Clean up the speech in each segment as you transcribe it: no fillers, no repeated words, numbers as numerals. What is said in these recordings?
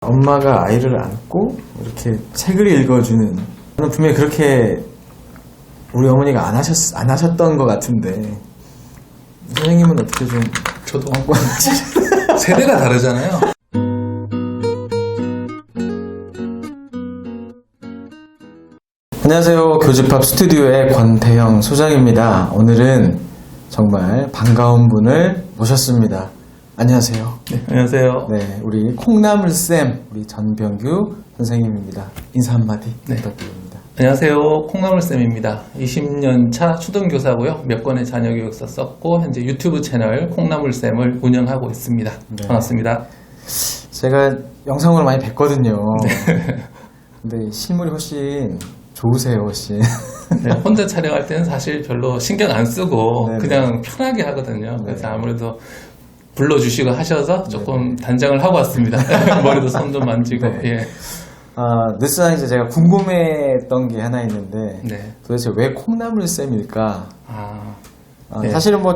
엄마가 아이를 안고 이렇게 책을 읽어주는, 저는 분명히 그렇게 우리 어머니가 안 하셨던 것 같은데, 선생님은 어떻게 좀 저도 안고 하시죠? 세대가 다르잖아요. 안녕하세요. 교집합 스튜디오의 권태형 소장입니다. 오늘은 정말 반가운 분을 모셨습니다. 안녕하세요. 네, 안녕하세요. 네, 우리 콩나물쌤, 우리 전병규 선생님입니다. 인사 한마디 부탁드립니다. 안녕하세요. 콩나물쌤입니다. 20년 차 초등교사고요. 몇 건의 자녀 교육서 썼고 현재 유튜브 채널 콩나물쌤을 운영하고 있습니다. 네. 반갑습니다. 제가 영상으로 많이 뵀거든요. 근데 실물이 훨씬 좋으세요, 훨씬. 네, 혼자 촬영할 때는 사실 별로 신경 안 쓰고 네네. 그냥 편하게 하거든요. 그래서 네. 아무래도 불러주시고 하셔서 조금 단장을 하고 왔습니다. 머리도 손 좀 만지고. 네. 예. 늦상 이제 제가 궁금했던 게 하나 있는데, 네. 도대체 왜 콩나물쌤일까? 네. 사실은 뭐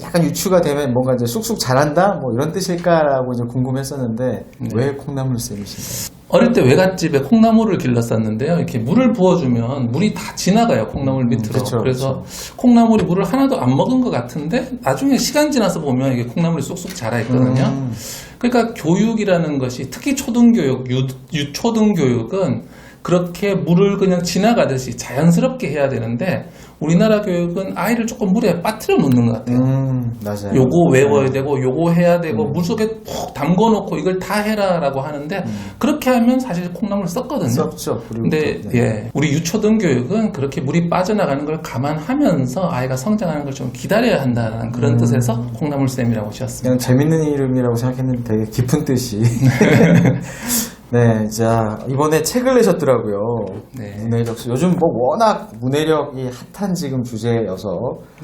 약간 유추가 되면 뭔가 이제 쑥쑥 자란다? 뭐 이런 뜻일까라고 이제 궁금했었는데, 네. 왜 콩나물쌤이신가요? 어릴 때 외갓집에 콩나물을 길렀었는데요. 이렇게 물을 부어주면 물이 다 지나가요. 콩나물 밑으로. 그쵸, 그래서 콩나물이 물을 하나도 안 먹은 것 같은데 나중에 시간 지나서 보면 이게 콩나물이 쑥쑥 자라 있거든요. 그러니까 교육이라는 것이 특히 초등교육, 유초등교육은 그렇게 물을 그냥 지나가듯이 자연스럽게 해야 되는데 우리나라 교육은 아이를 조금 물에 빠뜨려 놓는 것 같아요. 맞아요. 요거 외워야 되고 요거 해야 되고 물속에 푹 담궈 놓고 이걸 다 해라라고 하는데 그렇게 하면 사실 콩나물 썩거든요. 썩죠. 근데 예, 우리 유초등 교육은 그렇게 물이 빠져나가는 걸 감안하면서 아이가 성장하는 걸 좀 기다려야 한다는 그런 뜻에서 콩나물쌤이라고 지었습니다. 그냥 재밌는 이름이라고 생각했는데 되게 깊은 뜻이. 네, 자, 이번에 책을 내셨더라고요. 네. 문해력. 요즘 뭐 워낙 문해력이 핫한 지금 주제여서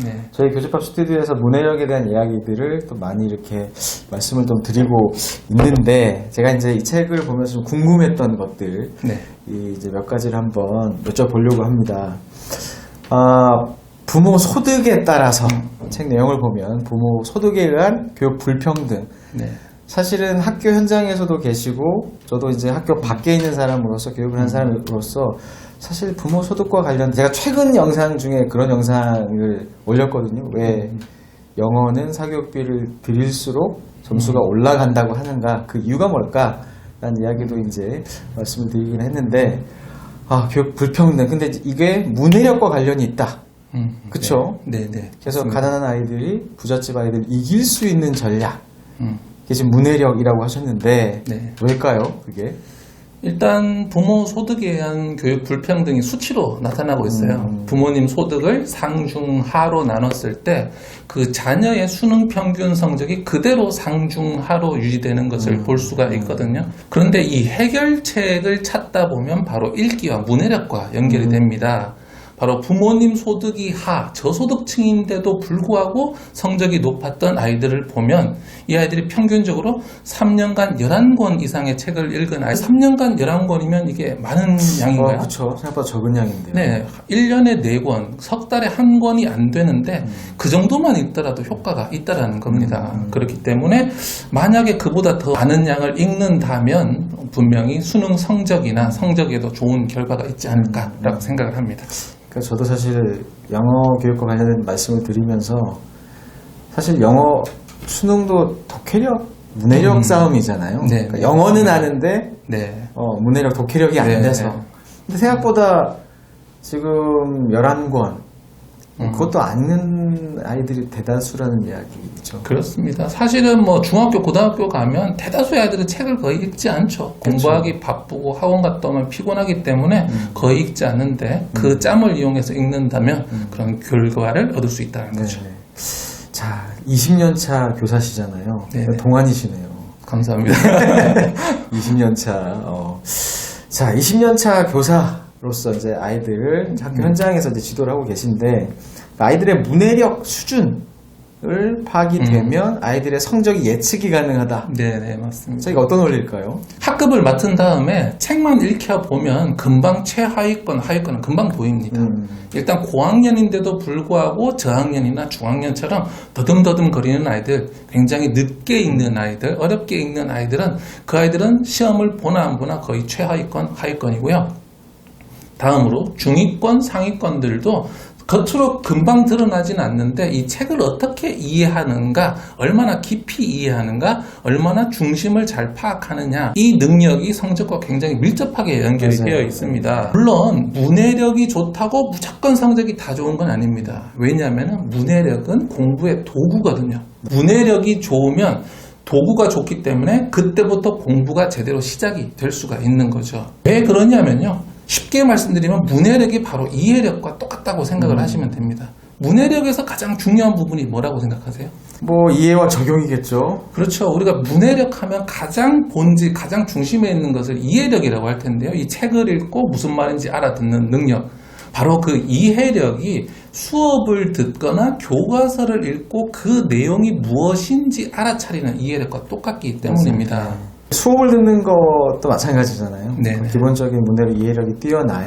네. 저희 교집합 스튜디오에서 문해력에 대한 이야기들을 또 많이 이렇게 말씀을 좀 드리고 있는데, 제가 이제 이 책을 보면서 좀 궁금했던 것들, 네. 이제 몇 가지를 한번 여쭤보려고 합니다. 부모 소득에 따라서 책 내용을 보면 부모 소득에 의한 교육 불평등. 네. 사실은 학교 현장에서도 계시고 저도 이제 학교 밖에 있는 사람으로서 교육을 한 사람으로서 사실 부모 소득과 관련 제가 최근 영상 중에 그런 영상을 올렸거든요. 왜 영어는 사교육비를 드릴수록 점수가 올라간다고 하는가, 그 이유가 뭘까라는 이야기도 이제 말씀을 드리긴 했는데, 교육 불평등. 근데 이게 문해력과 관련이 있다. 그쵸? 네, 네. 그래서 맞습니다. 가난한 아이들이 부잣집 아이들을 이길 수 있는 전략. 이게 지금 문해력이라고 하셨는데, 네. 왜일까요, 그게? 일단 부모 소득에 의한 교육 불평등이 수치로 나타나고 있어요. 부모님 소득을 상중하로 나눴을 때 그 자녀의 수능 평균 성적이 그대로 상중하로 유지되는 것을 볼 수가 있거든요. 그런데 이 해결책을 찾다 보면 바로 읽기와 문해력과 연결이 됩니다. 바로 부모님 소득이 저소득층인데도 불구하고 성적이 높았던 아이들을 보면 이 아이들이 평균적으로 3년간 11권 이상의 책을 읽은 아이, 3년간 11권이면 이게 많은 양인가요? 그렇죠. 생각보다 적은 양인데요. 네, 1년에 4권, 석 달에 1권이 안 되는데 그 정도만 읽더라도 효과가 있다라는 겁니다. 그렇기 때문에 만약에 그보다 더 많은 양을 읽는다면 분명히 수능 성적이나 성적에도 좋은 결과가 있지 않을까라고 생각을 합니다. 그러니까 저도 사실 영어 교육과 관련된 말씀을 드리면서 사실 영어 수능도 독해력, 문해력 싸움이잖아요. 네, 그러니까 영어는 아는데 네. 문해력, 독해력이 안 네, 돼서. 네. 근데 생각보다 지금 11권 그것도 아는 아이들이 대다수라는 이야기죠. 그렇습니다. 사실은 뭐 중학교, 고등학교 가면 대다수의 아이들은 책을 거의 읽지 않죠. 공부하기 바쁘고 학원 갔다 오면 피곤하기 때문에 거의 읽지 않는데 그 짬을 이용해서 읽는다면 그런 결과를 얻을 수 있다는 거죠. 네. 자, 20년 차 교사시잖아요. 네. 동안이시네요. 감사합니다. 20년 차. 자, 20년 차 교사로서 이제 아이들 학교 현장에서 이제 지도를 하고 계신데, 아이들의 문해력 수준, 파악이 되면 아이들의 성적이 예측이 가능하다. 네, 맞습니다. 이게 어떤 원리일까요? 학급을 맡은 다음에 책만 읽혀보면 금방 최하위권, 하위권은 금방 보입니다. 일단 고학년인데도 불구하고 저학년이나 중학년처럼 더듬더듬 거리는 아이들, 굉장히 늦게 읽는 아이들, 어렵게 읽는 아이들은 그 아이들은 시험을 보나 안 보나 거의 최하위권, 하위권이고요. 다음으로 중위권, 상위권들도 겉으로 금방 드러나진 않는데 이 책을 어떻게 이해하는가, 얼마나 깊이 이해하는가, 얼마나 중심을 잘 파악하느냐, 이 능력이 성적과 굉장히 밀접하게 연결이 맞아요. 되어 있습니다. 물론 문해력이 좋다고 무조건 성적이 다 좋은 건 아닙니다. 왜냐하면 문해력은 공부의 도구거든요. 문해력이 좋으면 도구가 좋기 때문에 그때부터 공부가 제대로 시작이 될 수가 있는 거죠. 왜 그러냐면요, 쉽게 말씀드리면 문해력이 바로 이해력과 똑같다고 생각을 하시면 됩니다. 문해력에서 가장 중요한 부분이 뭐라고 생각하세요? 뭐 이해와 적용이겠죠. 그렇죠. 우리가 문해력 하면 가장 본질, 가장 중심에 있는 것을 이해력이라고 할 텐데요. 이 책을 읽고 무슨 말인지 알아듣는 능력, 바로 그 이해력이 수업을 듣거나 교과서를 읽고 그 내용이 무엇인지 알아차리는 이해력과 똑같기 때문입니다. 맞습니다. 수업을 듣는 것도 마찬가지잖아요. 네네. 기본적인 문해력, 이해력이 뛰어나야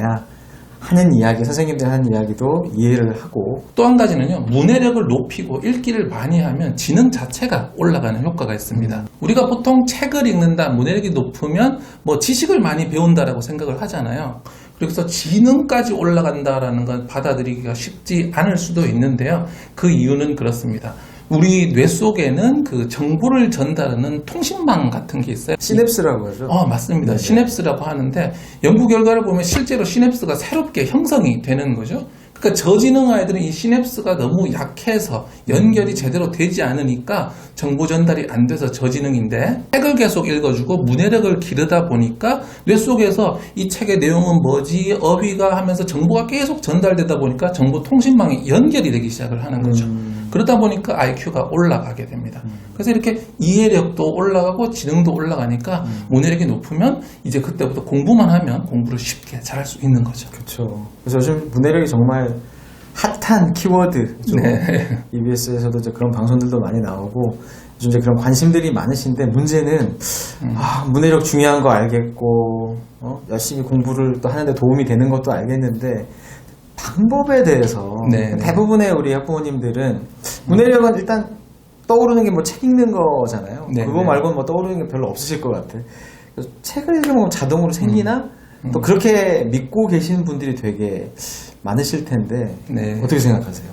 하는 이야기, 선생님들 하는 이야기도 이해를 하고. 또 한 가지는요, 문해력을 높이고 읽기를 많이 하면 지능 자체가 올라가는 효과가 있습니다. 우리가 보통 책을 읽는다, 문해력이 높으면 뭐 지식을 많이 배운다라고 생각을 하잖아요. 그래서 지능까지 올라간다라는 건 받아들이기가 쉽지 않을 수도 있는데요. 그 이유는 그렇습니다. 우리 뇌 속에는 그 정보를 전달하는 통신망 같은 게 있어요. 시냅스라고 하죠. 맞습니다. 네네. 시냅스라고 하는데 연구 결과를 보면 실제로 시냅스가 새롭게 형성이 되는 거죠. 그러니까 저지능 아이들은 이 시냅스가 너무 약해서 연결이 제대로 되지 않으니까 정보 전달이 안 돼서 저지능인데, 책을 계속 읽어주고 문해력을 기르다 보니까 뇌 속에서 이 책의 내용은 뭐지, 어휘가 하면서 정보가 계속 전달되다 보니까 정보 통신망이 연결이 되기 시작을 하는 거죠. 그러다 보니까 IQ가 올라가게 됩니다. 그래서 이렇게 이해력도 올라가고 지능도 올라가니까 문해력이 높으면 이제 그때부터 공부만 하면 공부를 쉽게 잘할 수 있는 거죠. 그렇죠. 그래서 요즘 문해력이 정말 핫한 키워드죠. 네. EBS에서도 이제 그런 방송들도 많이 나오고 요즘 이제 그런 관심들이 많으신데, 문제는 문해력 중요한 거 알겠고 열심히 공부를 또 하는데 도움이 되는 것도 알겠는데 방법에 대해서 네. 대부분의 우리 학부모님들은 문해력은 일단 떠오르는 게 뭐 책 읽는 거잖아요. 네. 그거 말고는 뭐 떠오르는 게 별로 없으실 것 같아. 그래서 책을 읽으면 자동으로 생기나? 또 그렇게 믿고 계시는 분들이 되게 많으실 텐데 네. 어떻게 생각하세요?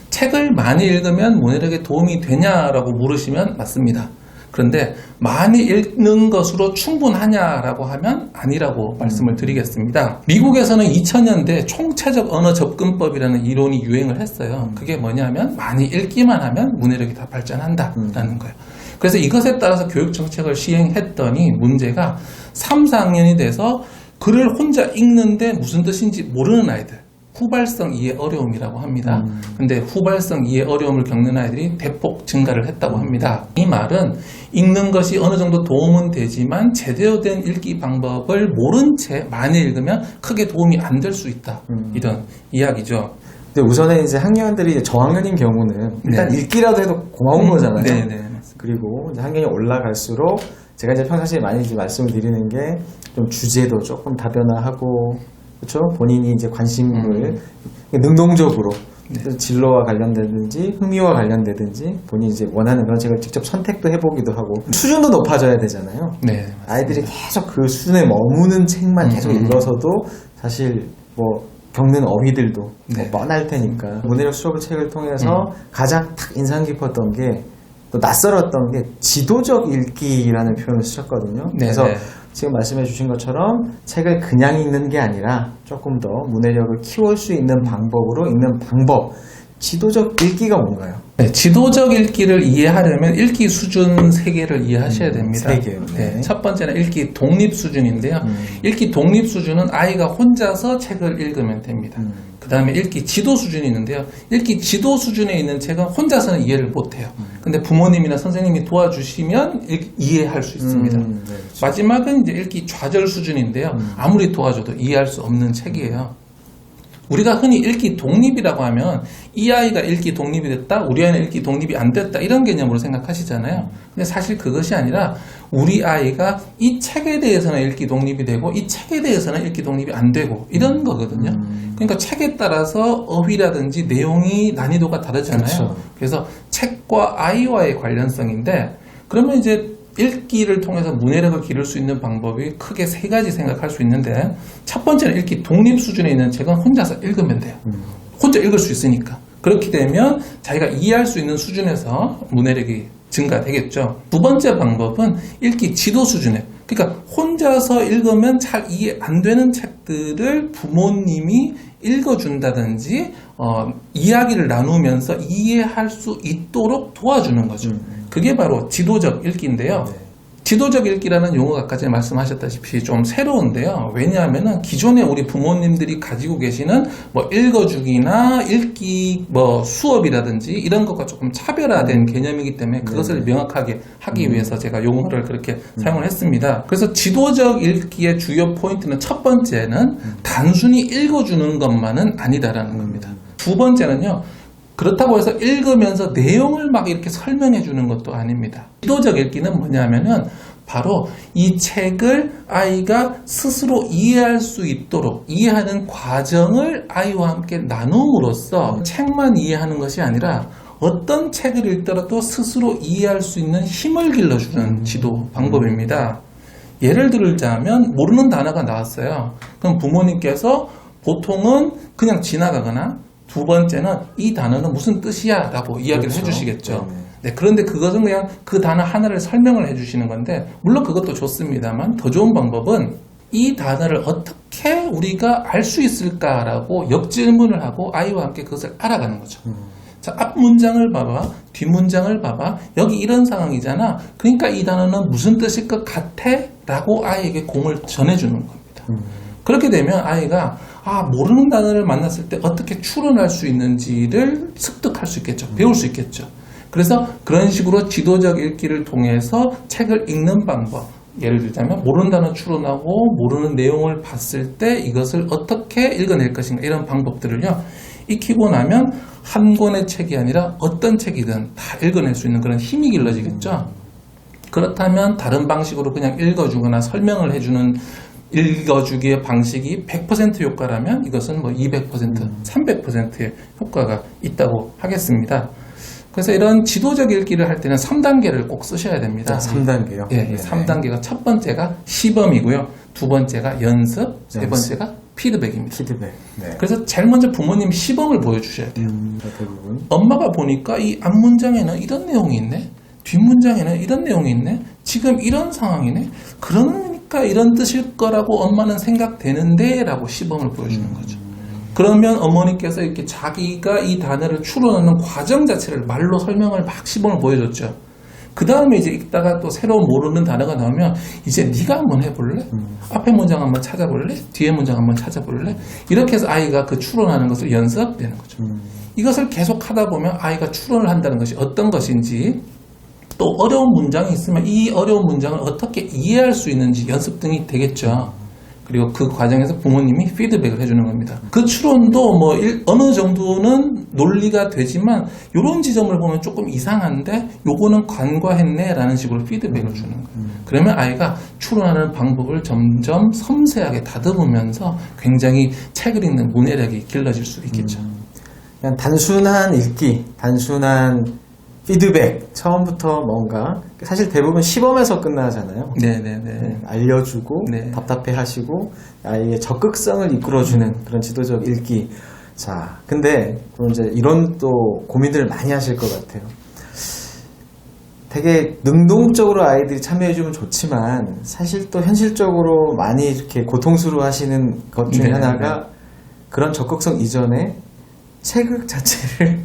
책을 많이 읽으면 문해력에 도움이 되냐라고 물으시면 맞습니다. 그런데 많이 읽는 것으로 충분하냐라고 하면 아니라고 말씀을 드리겠습니다. 미국에서는 2000년대 총체적 언어 접근법이라는 이론이 유행을 했어요. 그게 뭐냐면 많이 읽기만 하면 문해력이 다 발전한다라는 거예요. 그래서 이것에 따라서 교육 정책을 시행했더니 문제가 3, 4학년이 돼서 글을 혼자 읽는데 무슨 뜻인지 모르는 아이들, 후발성 이해 어려움이라고 합니다. 근데 후발성 이해 어려움을 겪는 아이들이 대폭 증가를 했다고 합니다. 이 말은 읽는 것이 어느 정도 도움은 되지만 제대로 된 읽기 방법을 모른 채 많이 읽으면 크게 도움이 안 될 수 있다. 이런 이야기죠. 근데 우선은 이제 학년들이 이제 저학년인 경우는 일단 네. 읽기라도 해도 고마운 거잖아요. 네네. 그리고 이제 학년이 올라갈수록 제가 이제 평상시에 많이 이제 말씀을 드리는 게 좀 주제도 조금 다변화하고, 그렇죠? 본인이 이제 관심을 능동적으로 진로와 관련되든지 흥미와 관련되든지 본인이 이제 원하는 그런 책을 직접 선택도 해보기도 하고, 수준도 높아져야 되잖아요. 네. 아이들이 계속 그 수준에 머무는 책만 계속 읽어서도 사실 뭐 겪는 어휘들도 네. 뭐 뻔할 테니까 문해력 수업 책을 통해서 가장 딱 인상 깊었던 게, 또 낯설었던 게 지도적 읽기라는 표현을 쓰셨거든요. 네. 그래서 지금 말씀해 주신 것처럼 책을 그냥 읽는 게 아니라 조금 더 문해력을 키울 수 있는 방법으로 읽는 방법, 지도적 읽기가 뭔가요? 네, 지도적 읽기를 이해하려면 읽기 수준 3개를 이해하셔야 됩니다. 3개요. 네, 첫 번째는 읽기 독립 수준인데요. 읽기 독립 수준은 아이가 혼자서 책을 읽으면 됩니다. 그 다음에 읽기 지도 수준이 있는데요. 읽기 지도 수준에 있는 책은 혼자서는 이해를 못해요. 근데 부모님이나 선생님이 도와주시면 이해할 수 있습니다. 네, 그렇죠. 마지막은 이제 읽기 좌절 수준인데요. 아무리 도와줘도 이해할 수 없는 책이에요. 우리가 흔히 읽기 독립이라고 하면 이 아이가 읽기 독립이 됐다, 우리 아이는 읽기 독립이 안 됐다 이런 개념으로 생각하시잖아요. 근데 사실 그것이 아니라 우리 아이가 이 책에 대해서는 읽기 독립이 되고 이 책에 대해서는 읽기 독립이 안 되고 이런 거거든요. 그러니까 책에 따라서 어휘라든지 내용이 난이도가 다르잖아요. 그렇죠. 그래서 책과 아이와의 관련성인데 그러면 이제 읽기를 통해서 문해력을 기를 수 있는 방법이 크게 세 가지 생각할 수 있는데 첫 번째는 읽기 독립 수준에 있는 책은 혼자서 읽으면 돼요. 혼자 읽을 수 있으니까. 그렇게 되면 자기가 이해할 수 있는 수준에서 문해력이 증가되겠죠. 두 번째 방법은 읽기 지도 수준에, 그러니까 혼자서 읽으면 잘 이해 안 되는 책들을 부모님이 읽어준다든지 이야기를 나누면서 이해할 수 있도록 도와주는 거죠. 그게 바로 지도적 읽기인데요. 지도적 읽기라는 용어가 아까 전에 말씀하셨다시피 좀 새로운데요. 왜냐하면은 기존에 우리 부모님들이 가지고 계시는 뭐 읽어주기나 읽기 뭐 수업이라든지 이런 것과 조금 차별화된 개념이기 때문에 그것을 명확하게 하기 위해서 제가 용어를 그렇게 사용을 했습니다. 그래서 지도적 읽기의 주요 포인트는 첫 번째는 단순히 읽어주는 것만은 아니다라는 겁니다. 두 번째는요. 그렇다고 해서 읽으면서 내용을 막 이렇게 설명해 주는 것도 아닙니다. 지도적 읽기는 뭐냐면은 바로 이 책을 아이가 스스로 이해할 수 있도록 이해하는 과정을 아이와 함께 나눔으로써 책만 이해하는 것이 아니라 어떤 책을 읽더라도 스스로 이해할 수 있는 힘을 길러주는 지도 방법입니다. 예를 들자면 모르는 단어가 나왔어요. 그럼 부모님께서 보통은 그냥 지나가거나 두 번째는 이 단어는 무슨 뜻이야 라고 이야기를 그렇죠. 해주시겠죠. 네, 그런데 그것은 그냥 그 단어 하나를 설명을 해주시는 건데 물론 그것도 좋습니다만 더 좋은 방법은 이 단어를 어떻게 우리가 알 수 있을까라고 역질문을 하고 아이와 함께 그것을 알아가는 거죠. 자, 앞 문장을 봐봐, 뒷 문장을 봐봐, 여기 이런 상황이잖아. 그러니까 이 단어는 무슨 뜻일 것 같아? 라고 아이에게 공을 전해주는 겁니다. 그렇게 되면 아이가 모르는 단어를 만났을 때 어떻게 추론할 수 있는지를 습득할 수 있겠죠. 배울 수 있겠죠. 그래서 그런 식으로 지도적 읽기를 통해서 책을 읽는 방법. 예를 들자면 모르는 단어 추론하고 모르는 내용을 봤을 때 이것을 어떻게 읽어낼 것인가 이런 방법들을요. 익히고 나면 한 권의 책이 아니라 어떤 책이든 다 읽어낼 수 있는 그런 힘이 길러지겠죠. 그렇다면 다른 방식으로 그냥 읽어주거나 설명을 해주는 읽어주기의 방식이 100% 효과라면 이것은 뭐 200%, 300%의 효과가 있다고 하겠습니다. 그래서 이런 지도적 읽기를 할 때는 3단계를 꼭 쓰셔야 됩니다. 3단계요? 예, 3단계가 첫 번째가 시범이고요. 두 번째가 연습, 세 번째가 피드백입니다. 피드백. 네. 그래서 제일 먼저 부모님 시범을 보여주셔야 돼요. 대부분. 엄마가 보니까 이 앞문장에는 이런 내용이 있네. 뒷문장에는 이런 내용이 있네. 지금 이런 상황이네. 그러니까 이런 뜻일 거라고 엄마는 생각되는데 라고 시범을 보여주는 거죠. 그러면 어머니께서 이렇게 자기가 이 단어를 추론하는 과정 자체를 말로 설명을 막 시범을 보여줬죠. 그 다음에 이제 읽다가 또 새로운 모르는 단어가 나오면 이제 네가 한번 해볼래? 앞에 문장 한번 찾아볼래? 뒤에 문장 한번 찾아볼래? 이렇게 해서 아이가 그 추론하는 것을 연습되는 거죠. 이것을 계속 하다 보면 아이가 추론을 한다는 것이 어떤 것인지 또 어려운 문장이 있으면 이 어려운 문장을 어떻게 이해할 수 있는지 연습 등이 되겠죠. 그리고 그 과정에서 부모님이 피드백을 해주는 겁니다. 그 추론도 뭐 어느 정도는 논리가 되지만 이런 지점을 보면 조금 이상한데 요거는 간과했네 라는 식으로 피드백을 주는 거예요. 그러면 아이가 추론하는 방법을 점점 섬세하게 다듬으면서 굉장히 책을 읽는 문해력이 길러질 수 있겠죠. 그냥 단순한 읽기, 단순한 피드백, 처음부터 뭔가 사실 대부분 시범에서 끝나잖아요. 네네네. 알려주고 네. 답답해하시고 아이의 적극성을 이끌어주는 그런 지도적 읽기. 자, 근데 또 이제 이런 또 고민들을 많이 하실 것 같아요. 되게 능동적으로 아이들이 참여해주면 좋지만 사실 또 현실적으로 많이 이렇게 고통스러워하시는 것 중에 네, 하나가 그런 적극성 이전에 책 자체를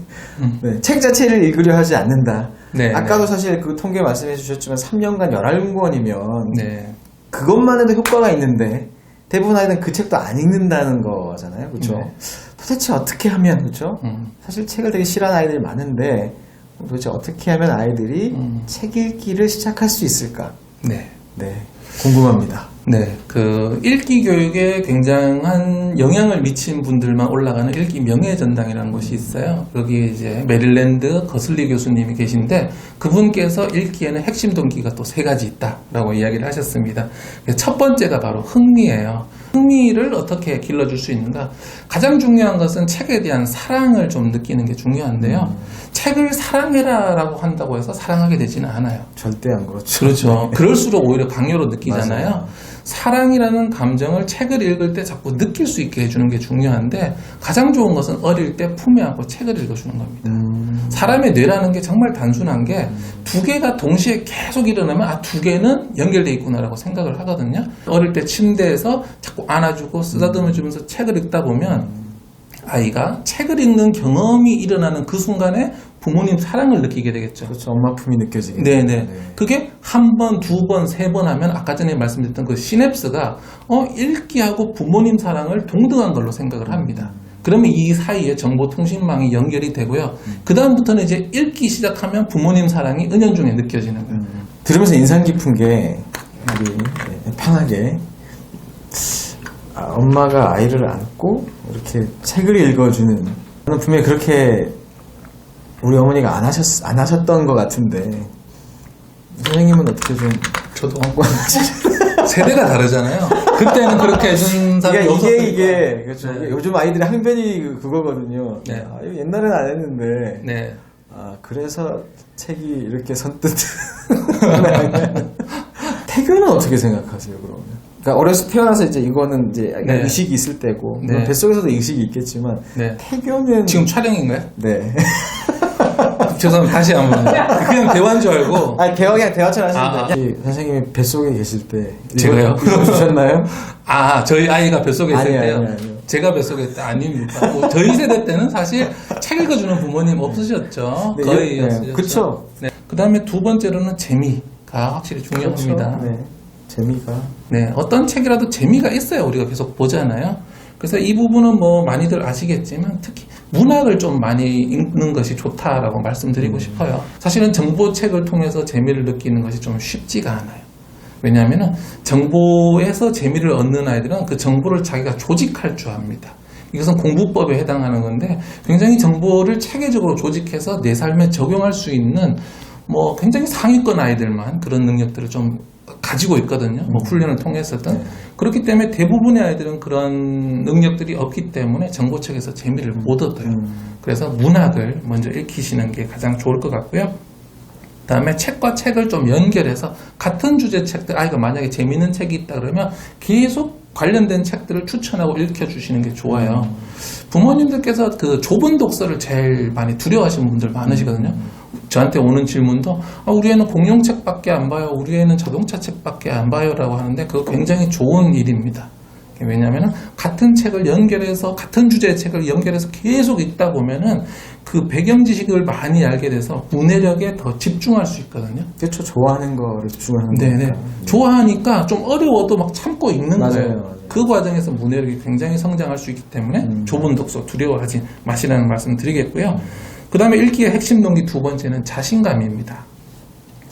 책 자체를 읽으려 하지 않는다. 네. 아까도 사실 그 통계 말씀해 주셨지만 3년간 11권이면 네. 그것만 해도 효과가 있는데 대부분 아이들은 그 책도 안 읽는다는 거잖아요. 그렇죠? 네. 도대체 어떻게 하면 그렇죠? 사실 책을 되게 싫어하는 아이들이 많은데 도대체 어떻게 하면 아이들이 책 읽기를 시작할 수 있을까? 네. 네. 궁금합니다. 네, 그 읽기 교육에 굉장한 영향을 미친 분들만 올라가는 읽기 명예전당이라는 곳이 있어요. 여기 이제 메릴랜드 거슬리 교수님이 계신데 그분께서 읽기에는 핵심 동기가 또 3가지 있다라고 이야기를 하셨습니다. 첫 번째가 바로 흥미예요. 흥미를 어떻게 길러줄 수 있는가? 가장 중요한 것은 책에 대한 사랑을 좀 느끼는 게 중요한데요. 책을 사랑해라라고 한다고 해서 사랑하게 되지는 않아요. 절대 안 그렇죠. 그렇죠. 그럴수록 오히려 강요로 느끼잖아요. 맞아요. 사랑이라는 감정을 책을 읽을 때 자꾸 느낄 수 있게 해주는 게 중요한데 가장 좋은 것은 어릴 때 품에 안고 책을 읽어주는 겁니다. 사람의 뇌라는 게 정말 단순한 게 2개가 동시에 계속 일어나면 2개는 연결돼 있구나라고 생각을 하거든요. 어릴 때 침대에서 자꾸 안아주고 쓰다듬어주면서 책을 읽다 보면 아이가 책을 읽는 경험이 일어나는 그 순간에 부모님 사랑을 느끼게 되겠죠. 그렇죠. 엄마 품이 느껴지게. 네네. 그게 1번, 2번, 3번 하면 아까 전에 말씀드렸던 그 시냅스가 읽기하고 부모님 사랑을 동등한 걸로 생각을 합니다. 그러면 이 사이에 정보통신망이 연결이 되고요. 그 다음부터는 이제 읽기 시작하면 부모님 사랑이 은연중에 느껴지는 거예요. 들으면서 인상 깊은 게 우리 편하게 엄마가 아이를 안고 이렇게 책을 읽어주는 저는 분명히 그렇게 우리 어머니가 안 하셨던 것 같은데 선생님은 어떻게 좀 저도 안고 세대가 다르잖아요. 그때는 그렇게 해준 사람이 그러니까 없었으니까. 이게 그렇죠. 네. 요즘 아이들이 항변이 그거거든요. 네. 이거 옛날에는 안 했는데 네. 그래서 책이 이렇게 선뜻 태교는 어떻게 생각하세요, 그러면? 그러니까 어려서 태어나서 이제 이거는 이제 네. 의식이 있을 때고 네. 물론 뱃속에서도 의식이 있겠지만 네. 태교는 지금 촬영인가요? 네. 죄송합니다. 다시 한번. 그냥 대화인 줄 알고. 그냥 대화처럼 하시는데 선생님이 뱃속에 계실 때 제가요? 주셨나요? 저희 아이가 뱃속에 있을 때요? 아니요. 제가 뱃속에 있을 때 아닙니다. 뭐 저희 세대 때는 사실 책 읽어주는 부모님 없으셨죠. 네, 거의 네, 없으셨죠. 그쵸. 네. 그 다음에 2번째로는 재미가 확실히 중요합니다. 그렇죠. 네. 재미가. 네, 어떤 책이라도 재미가 있어야 우리가 계속 보잖아요. 그래서 이 부분은 뭐 많이들 아시겠지만 특히 문학을 좀 많이 읽는 것이 좋다라고 말씀드리고 싶어요. 사실은 정보책을 통해서 재미를 느끼는 것이 좀 쉽지가 않아요. 왜냐하면 정보에서 재미를 얻는 아이들은 그 정보를 자기가 조직할 줄 압니다. 이것은 공부법에 해당하는 건데 굉장히 정보를 체계적으로 조직해서 내 삶에 적용할 수 있는 뭐 굉장히 상위권 아이들만 그런 능력들을 좀 가지고 있거든요. 뭐 훈련을 통해서든. 네. 그렇기 때문에 대부분의 아이들은 그런 능력들이 없기 때문에 정보책에서 재미를 못 얻어요. 그래서 문학을 먼저 읽히시는 게 가장 좋을 것 같고요. 그다음에 책과 책을 좀 연결해서 같은 주제 책들, 아이가 만약에 재미있는 책이 있다 그러면 계속 관련된 책들을 추천하고 읽혀주시는 게 좋아요. 부모님들께서 그 좁은 독서를 제일 많이 두려워하시는 분들 많으시거든요. 저한테 오는 질문도 우리 애는 공룡책밖에 안 봐요. 우리 애는 자동차 책밖에 안 봐요. 라고 하는데 그거 굉장히 좋은 일입니다. 왜냐하면 같은 책을 연결해서 같은 주제의 책을 연결해서 계속 읽다 보면은 그 배경 지식을 많이 알게 돼서 문해력에 더 집중할 수 있거든요. 그렇죠. 좋아하는 거를 집중하는 네네. 거니까. 좋아하니까 좀 어려워도 막 참고 읽는 맞아요, 거예요. 맞아요. 그 과정에서 문해력이 굉장히 성장할 수 있기 때문에 좁은 독서 두려워하지 마시라는 말씀 드리겠고요. 그 다음에 읽기의 핵심 동기 2번째는 자신감입니다.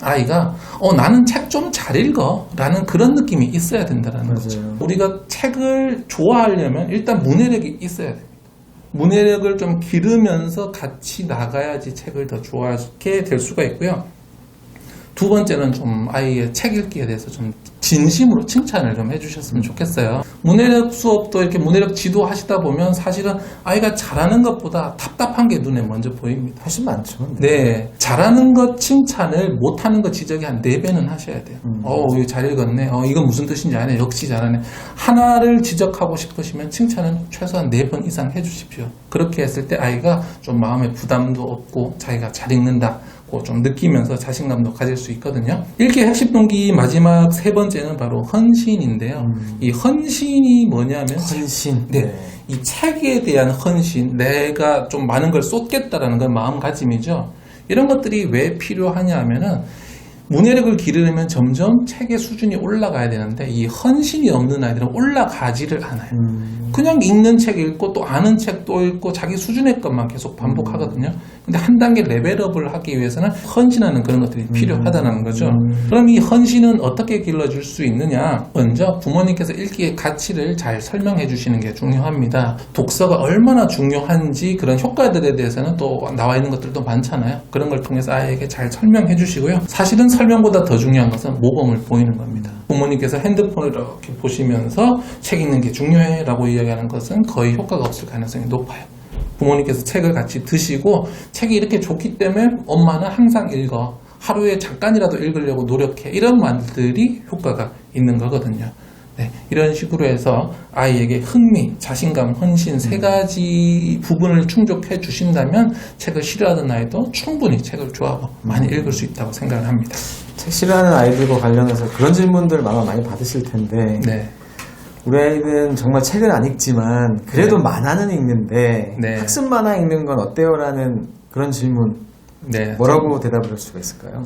아이가 나는 책 좀 잘 읽어 라는 그런 느낌이 있어야 된다는 맞아요. 거죠. 우리가 책을 좋아하려면 일단 문해력이 있어야 됩니다. 문해력을 좀 기르면서 같이 나가야지 책을 더 좋아하게 될 수가 있고요. 2번째는 좀 아이의 책 읽기에 대해서 좀 진심으로 칭찬을 좀 해주셨으면 좋겠어요. 문해력 수업도 이렇게 문해력 지도하시다 보면 사실은 아이가 잘하는 것보다 답답한 게 눈에 먼저 보입니다. 훨씬 많죠. 네. 잘하는 것 칭찬을 못하는 것 지적이 한 4배는 하셔야 돼요. 이거 잘 읽었네. 이건 무슨 뜻인지 아네. 역시 잘하네. 하나를 지적하고 싶으시면 칭찬은 최소한 4번 이상 해주십시오. 그렇게 했을 때 아이가 좀 마음의 부담도 없고 자기가 잘 읽는다. 좀 느끼면서 자신감도 가질 수 있거든요. 읽기의 핵심 동기 마지막 3번째는 바로 헌신인데요. 이 헌신이 뭐냐면 헌신. 네. 이 책에 대한 헌신, 내가 좀 많은 걸 쏟겠다라는 건 마음가짐이죠. 이런 것들이 왜 필요하냐 하면은 문해력을 기르려면 점점 책의 수준이 올라가야 되는데 이 헌신이 없는 아이들은 올라가지를 않아요. 그냥 읽는 책 읽고 또 아는 책 또 읽고 자기 수준의 것만 계속 반복하거든요. 근데 한 단계 레벨업을 하기 위해서는 헌신하는 그런 것들이 필요하다는 거죠. 그럼 이 헌신은 어떻게 길러줄 수 있느냐? 먼저 부모님께서 읽기의 가치를 잘 설명해 주시는 게 중요합니다. 독서가 얼마나 중요한지 그런 효과들에 대해서는 또 나와 있는 것들도 많잖아요. 그런 걸 통해서 아이에게 잘 설명해 주시고요. 사실은 설명보다 더 중요한 것은 모범을 보이는 겁니다. 부모님께서 핸드폰을 이렇게 보시면서 책 읽는 게 중요해 라고 이야기하는 것은 거의 효과가 없을 가능성이 높아요. 부모님께서 책을 같이 드시고 책이 이렇게 좋기 때문에 엄마는 항상 읽어. 하루에 잠깐이라도 읽으려고 노력해. 이런 말들이 효과가 있는 거거든요. 네, 이런 식으로 해서 아이에게 흥미, 자신감, 헌신 세 가지 부분을 충족해 주신다면 책을 싫어하는 아이도 충분히 책을 좋아하고 많이 읽을 수 있다고 생각을 합니다. 책 싫어하는 아이들과 관련해서 그런 질문들 아마 많이 받으실 텐데 네. 우리 아이는 정말 책을 안 읽지만 그래도 네. 만화는 읽는데 네. 학습 만화 읽는 건 어때요? 라는 그런 질문 네. 뭐라고 대답을 할 수가 있을까요?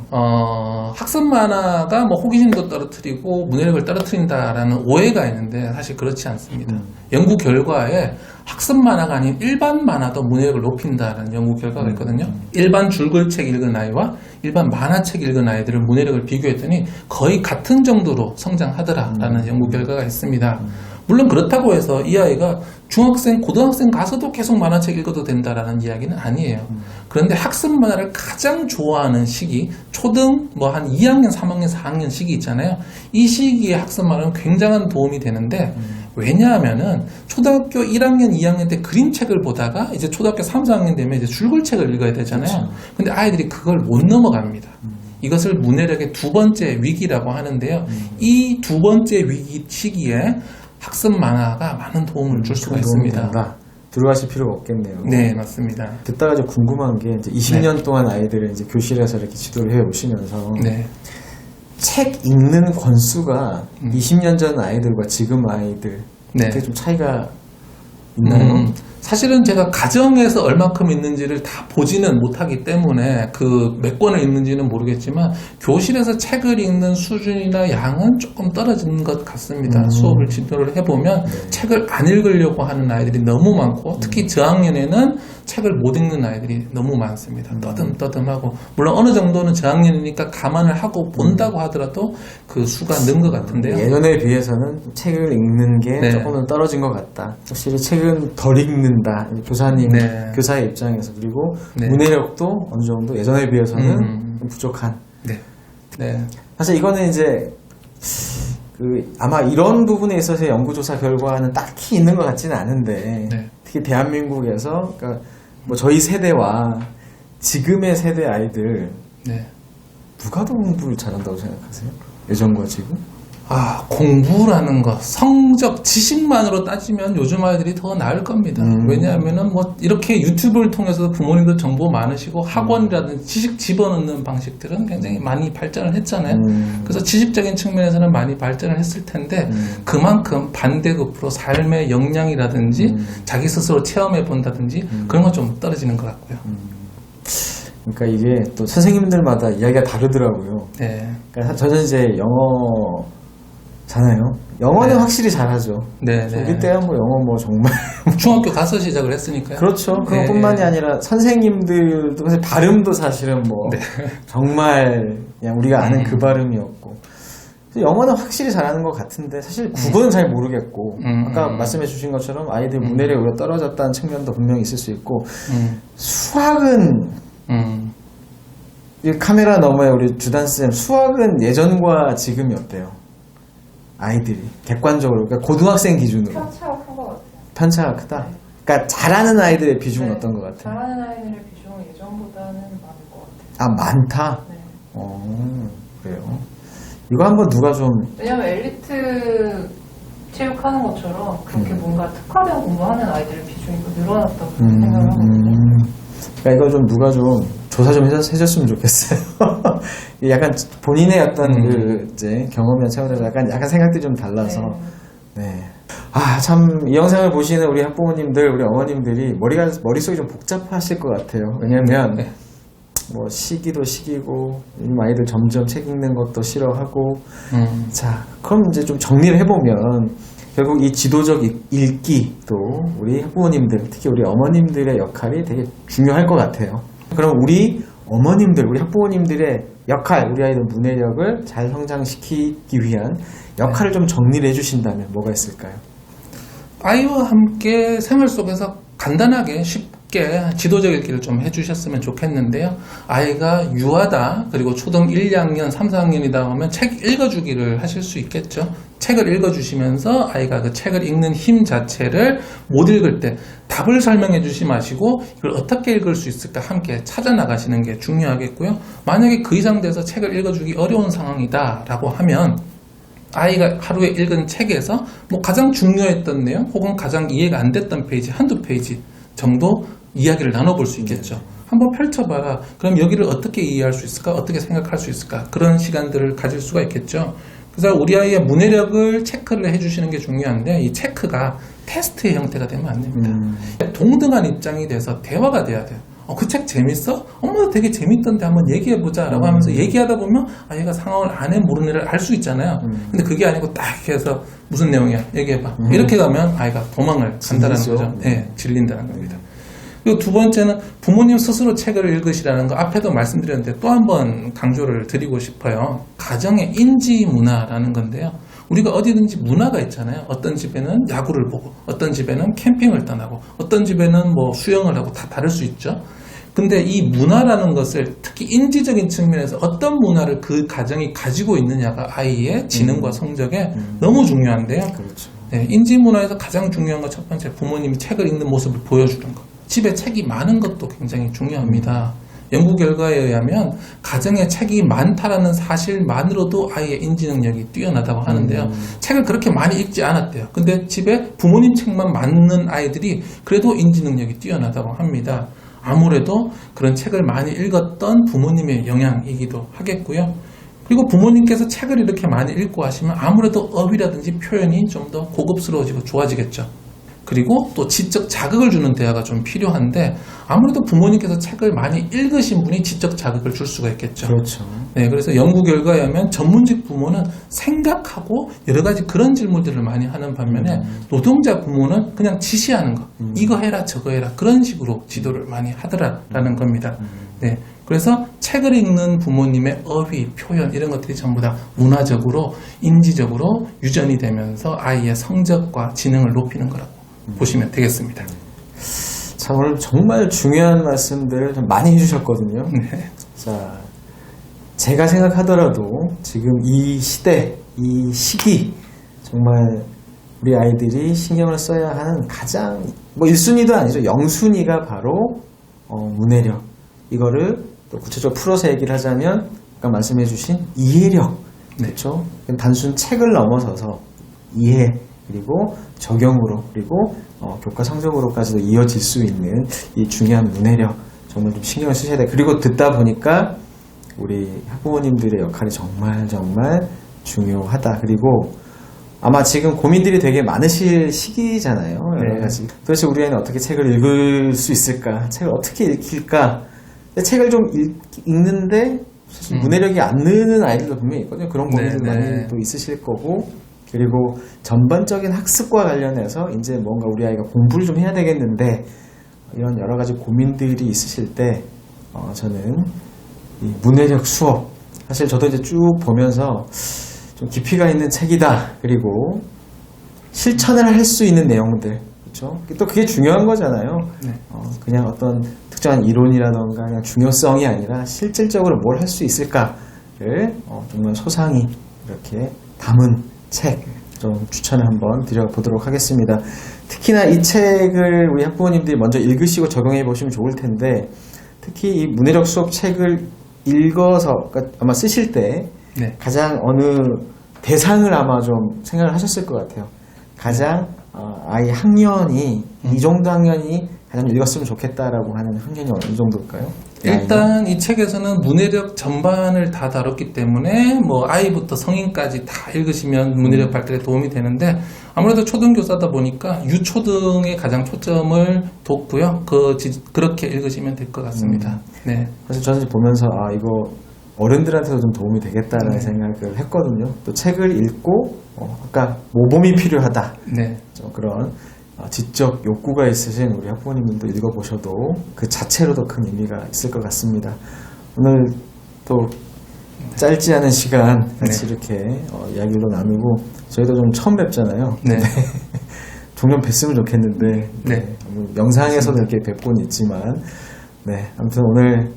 학습 만화가 뭐 호기심도 떨어뜨리고 문해력을 떨어뜨린다라는 오해가 있는데 사실 그렇지 않습니다. 연구 결과에 학습 만화가 아닌 일반 만화도 문해력을 높인다는 연구 결과가 있거든요. 일반 줄글책 읽은 아이와 일반 만화책 읽은 아이들을 문해력을 비교했더니 거의 같은 정도로 성장하더라라는 연구 결과가 있습니다. 물론 그렇다고 해서 이 아이가 중학생, 고등학생 가서도 계속 만화책 읽어도 된다라는 이야기는 아니에요. 그런데 학습 만화를 가장 좋아하는 시기, 초등 뭐 한 2학년, 3학년, 4학년 시기 있잖아요. 이 시기에 학습 만화는 굉장한 도움이 되는데 왜냐하면은 초등학교 1학년, 2학년 때 그림책을 보다가 이제 초등학교 3, 4학년 되면 이제 줄글책을 읽어야 되잖아요. 그렇죠. 근데 아이들이 그걸 못 넘어갑니다. 이것을 문해력의 두 번째 위기라고 하는데요. 이 두 번째 위기 시기에 학습 만화가 많은 도움을 줄 수가 있습니다. 들어가실 필요가 없겠네요. 네, 맞습니다. 듣다가 좀 궁금한 게 이제 20년 동안 아이들을 이제 교실에서 이렇게 지도를 해 오시면서 네. 책 읽는 권수가 20년 전 아이들과 지금 아이들 네. 되게 좀 차이가 있나요? 사실은 제가 가정에서 얼마큼 있는지를 다 보지는 못하기 때문에 그 몇 권을 읽는지는 모르겠지만 교실에서 책을 읽는 수준이나 양은 조금 떨어지는 것 같습니다. 수업을 지도를 해보면 책을 안 읽으려고 하는 아이들이 너무 많고 특히 저학년에는 책을 못 읽는 아이들이 너무 많습니다. 떠듬떠듬하고 물론 어느 정도는 저학년이니까 감안을 하고 본다고 하더라도 그 수가 는 것 같은데요. 예전에 비해서는 책을 읽는 게 네. 조금은 떨어진 것 같다. 확실히 책은 덜 읽는다. 교사님, 네. 교사의 입장에서 그리고 네. 문해력도 어느 정도 예전에 비해서는 좀 부족한. 네. 네. 사실 이거는 이제 아마 이런 부분에 있어서 연구조사 결과는 딱히 있는 것 같지는 않은데 네. 특히 대한민국에서 그러니까 뭐 저희 세대와 지금의 세대 아이들 네. 누가 더 공부를 잘한다고 생각하세요? 예전과 지금? 공부라는 것, 성적, 지식만으로 따지면 요즘 아이들이 더 나을 겁니다. 왜냐하면은 뭐 이렇게 유튜브를 통해서 부모님도 정보 많으시고 학원이라든지 지식 집어넣는 방식들은 굉장히 많이 발전을 했잖아요. 그래서 지식적인 측면에서는 많이 발전을 했을 텐데 그만큼 반대급으로 삶의 역량이라든지 자기 스스로 체험해 본다든지 그런 건 좀 떨어지는 것 같고요. 그러니까 이게 또 선생님들마다 이야기가 다르더라고요. 네. 그러니까 저는 이제 영어잖아요. 영어는 네. 확실히 잘하죠. 네. 우리 때야 뭐 영어 뭐 정말 중학교 가서 시작을 했으니까요. 그렇죠. 네. 그것뿐만이 아니라 선생님들도 사실 발음도 사실은 뭐 정말 그냥 우리가 아는 그 발음이었고 영어는 확실히 잘하는 것 같은데 사실 국어는 잘 모르겠고 아까 말씀해 주신 것처럼 아이들 문해력이 오히려 떨어졌다는 측면도 분명히 있을 수 있고 수학은 이 카메라 너머에 우리 주단쌤 수학은 예전과 지금이 어때요? 아이들이 객관적으로 그러니까 고등학생 기준으로 편차가 큰 것 같아요. 편차가 크다? 그러니까 잘하는 아이들의 비중은 네. 어떤 것 같아요? 잘하는 아이들의 비중은 예전보다는 많은 것 같아요. 아 많다? 네. 그래요? 이거 한번 누가 좀 왜냐면 엘리트 체육하는 것처럼 그렇게 뭔가 특화된 공부하는 아이들의 비중이 더 늘어났다고 생각을 하거든요. 그러니까 이거 좀 누가 좀 조사 좀 해줬으면 좋겠어요. 약간 본인의 어떤 그 이제 경험이나 차원에서 약간 생각들이 좀 달라서. 네. 아, 참, 이 영상을 보시는 우리 학부모님들, 우리 어머님들이 머릿속이 좀 복잡하실 것 같아요. 왜냐면, 뭐, 시기도 시기고, 요즘 아이들 점점 책 읽는 것도 싫어하고. 자, 그럼 이제 좀 정리를 해보면, 결국 이 지도적 읽기도 우리 학부모님들, 특히 우리 어머님들의 역할이 되게 중요할 것 같아요. 그럼 우리 어머님들, 우리 학부모님들의 역할, 우리 아이들 문해력을 잘 성장시키기 위한 역할을 좀 정리를 해주신다면 뭐가 있을까요? 아이와 함께 생활 속에서 간단하게 쉽게 지도적 읽기를 좀 해주셨으면 좋겠는데요. 아이가 유아다, 그리고 초등 1, 2학년, 3, 4학년이다 하면 책 읽어주기를 하실 수 있겠죠. 책을 읽어주시면서 아이가 그 책을 읽는 힘 자체를 못 읽을 때 답을 설명해 주지 마시고 이걸 어떻게 읽을 수 있을까 함께 찾아 나가시는 게 중요하겠고요. 만약에 그 이상 돼서 책을 읽어주기 어려운 상황이다라고 하면 아이가 하루에 읽은 책에서 뭐 가장 중요했던 내용 혹은 가장 이해가 안 됐던 페이지 한두 페이지 정도 이야기를 나눠볼 수 있겠죠. 한번 펼쳐봐라. 그럼 여기를 어떻게 이해할 수 있을까? 어떻게 생각할 수 있을까? 그런 시간들을 가질 수가 있겠죠. 그래서 우리 아이의 문해력을 체크를 해주시는 게 중요한데 이 체크가 테스트의 형태가 되면 안 됩니다. 동등한 입장이 돼서 대화가 돼야 돼요. 그 책 재밌어? 엄마도 되게 재밌던데 한번 얘기해보자 라고 하면서 얘기하다 보면 아이가 상황을 아는 모르는을 알 수 있잖아요. 근데 그게 아니고 딱 해서 무슨 내용이야? 얘기해봐. 이렇게 가면 아이가 도망을 간다는 거죠. 네, 질린다는 겁니다. 그리고 두 번째는 부모님 스스로 책을 읽으시라는 거 앞에도 말씀드렸는데 또 한 번 강조를 드리고 싶어요. 가정의 인지 문화라는 건데요. 우리가 어디든지 문화가 있잖아요. 어떤 집에는 야구를 보고, 어떤 집에는 캠핑을 떠나고, 어떤 집에는 뭐 수영을 하고 다 다를 수 있죠. 근데 이 문화라는 것을 특히 인지적인 측면에서 어떤 문화를 그 가정이 가지고 있느냐가 아이의 지능과 성적에 너무 중요한데요. 그렇죠. 네, 인지 문화에서 가장 중요한 건 첫 번째 부모님이 책을 읽는 모습을 보여주는 것. 집에 책이 많은 것도 굉장히 중요합니다. 연구 결과에 의하면 가정에 책이 많다라는 사실만으로도 아이의 인지 능력이 뛰어나다고 하는데요. 책을 그렇게 많이 읽지 않았대요. 근데 집에 부모님 책만 많은 아이들이 그래도 인지 능력이 뛰어나다고 합니다. 아무래도 그런 책을 많이 읽었던 부모님의 영향이기도 하겠고요. 그리고 부모님께서 책을 이렇게 많이 읽고 하시면 아무래도 어휘라든지 표현이 좀 더 고급스러워지고 좋아지겠죠. 그리고 또 지적 자극을 주는 대화가 좀 필요한데 아무래도 부모님께서 책을 많이 읽으신 분이 지적 자극을 줄 수가 있겠죠. 그렇죠. 네, 그래서 연구 결과에 의하면 전문직 부모는 생각하고 여러 가지 그런 질문들을 많이 하는 반면에 노동자 부모는 그냥 지시하는 거, 이거 해라 저거 해라 그런 식으로 지도를 많이 하더라라는 겁니다. 네, 그래서 책을 읽는 부모님의 어휘, 표현 이런 것들이 전부 다 문화적으로, 인지적으로 유전이 되면서 아이의 성적과 지능을 높이는 거라고 보시면 되겠습니다. 자, 오늘 정말 중요한 말씀들을 좀 많이 해주셨거든요. 네. 자, 제가 생각하더라도 지금 이 시대, 이 시기, 정말 우리 아이들이 신경을 써야 하는 가장, 뭐 1순위도 아니죠. 0순위가 바로 문해력. 이거를 또 구체적으로 풀어서 얘기를 하자면 아까 말씀해주신 이해력. 네. 그렇죠? 단순 책을 넘어서서 이해, 그리고 적용으로, 그리고 교과 성적으로까지도 이어질 수 있는 이 중요한 문해력 정말 좀 신경을 쓰셔야 돼요. 그리고 듣다 보니까 우리 학부모님들의 역할이 정말 중요하다. 그리고 아마 지금 고민들이 되게 많으실 시기잖아요. 여러 가지. 도대체 우리 아이는 어떻게 책을 읽을 수 있을까? 책을 어떻게 읽힐까? 근데 책을 좀 읽는데 사실 문해력이 안 느는 아이들도 분명히 있거든요. 그런 고민들 많이 또 있으실 거고. 그리고 전반적인 학습과 관련해서 이제 뭔가 우리 아이가 공부를 좀 해야 되겠는데 이런 여러 가지 고민들이 있으실 때 저는 이 문해력 수업 사실 저도 이제 쭉 보면서 좀 깊이가 있는 책이다. 그리고 실천을 할 수 있는 내용들, 그렇죠? 또 그게 중요한 거잖아요. 그냥 어떤 특정한 이론이라던가 그냥 중요성이 아니라 실질적으로 뭘 할 수 있을까를 정말 소상히 이렇게 담은 책 좀 추천을 한번 드려보도록 하겠습니다. 특히나 이 책을 우리 학부모님들이 먼저 읽으시고 적용해 보시면 좋을 텐데 특히 이 문해력 수업 책을 읽어서 그러니까 아마 쓰실 때 가장 어느 대상을 아마 좀 생각을 하셨을 것 같아요. 가장 아이 학년이 이 정도 학년이 가장 읽었으면 좋겠다라고 하는 학년이 어느 정도일까요? 일단 이 책에서는 문해력 전반을 다 다뤘기 때문에 뭐 아이부터 성인까지 다 읽으시면 문해력 발달에 도움이 되는데 아무래도 초등교사다 보니까 유초등에 가장 초점을 뒀고요. 그렇게 읽으시면 될 것 같습니다. 네. 그래서 저는 보면서 이거 어른들한테도 좀 도움이 되겠다라는 생각을 했거든요. 또 책을 읽고 아까 모범이 필요하다. 네. 그런 지적 욕구가 있으신 우리 학부모님들도 읽어보셔도 그 자체로도 큰 의미가 있을 것 같습니다. 오늘 또 짧지 않은 시간 같이 이렇게 이야기도 나누고 저희도 좀 처음 뵙잖아요. 네. 종종 뵀으면 좋겠는데 네. 뭐 영상에서도 이렇게 뵙고는 있지만 아무튼 오늘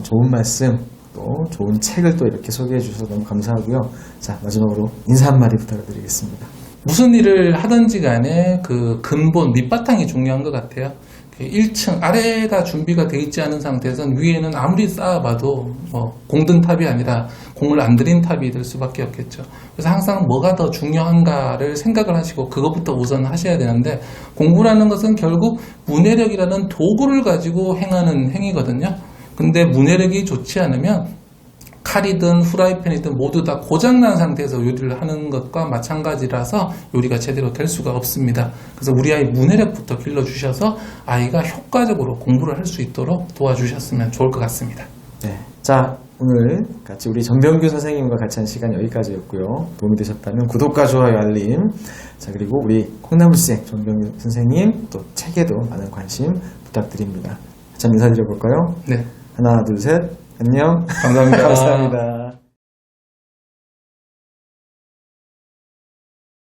좋은 말씀 또 좋은 책을 또 이렇게 소개해 주셔서 너무 감사하고요. 자, 마지막으로 인사 한마디 부탁드리겠습니다. 무슨 일을 하든지 간에 그 근본, 밑바탕이 중요한 것 같아요. 1층, 아래가 준비가 되어 있지 않은 상태에서는 위에는 아무리 쌓아봐도 공든탑이 아니라 공을 안 들인 탑이 될 수밖에 없겠죠. 그래서 항상 뭐가 더 중요한가를 생각을 하시고 그것부터 우선 하셔야 되는데, 공부라는 것은 결국 문해력이라는 도구를 가지고 행하는 행위거든요. 근데 문해력이 좋지 않으면 칼이든 후라이팬이든 모두 다 고장난 상태에서 요리를 하는 것과 마찬가지라서 요리가 제대로 될 수가 없습니다. 그래서 우리 아이 문해력부터 길러주셔서 아이가 효과적으로 공부를 할 수 있도록 도와주셨으면 좋을 것 같습니다. 네. 자, 오늘 같이 우리 정병규 선생님과 같이 한 시간 여기까지였고요. 도움이 되셨다면 구독과 좋아요, 알림. 자, 그리고 우리 콩나물생 정병규 선생님 또 책에도 많은 관심 부탁드립니다. 자, 인사드려볼까요? 네. 하나, 둘, 셋. 안녕. 감사합니다. 감사합니다.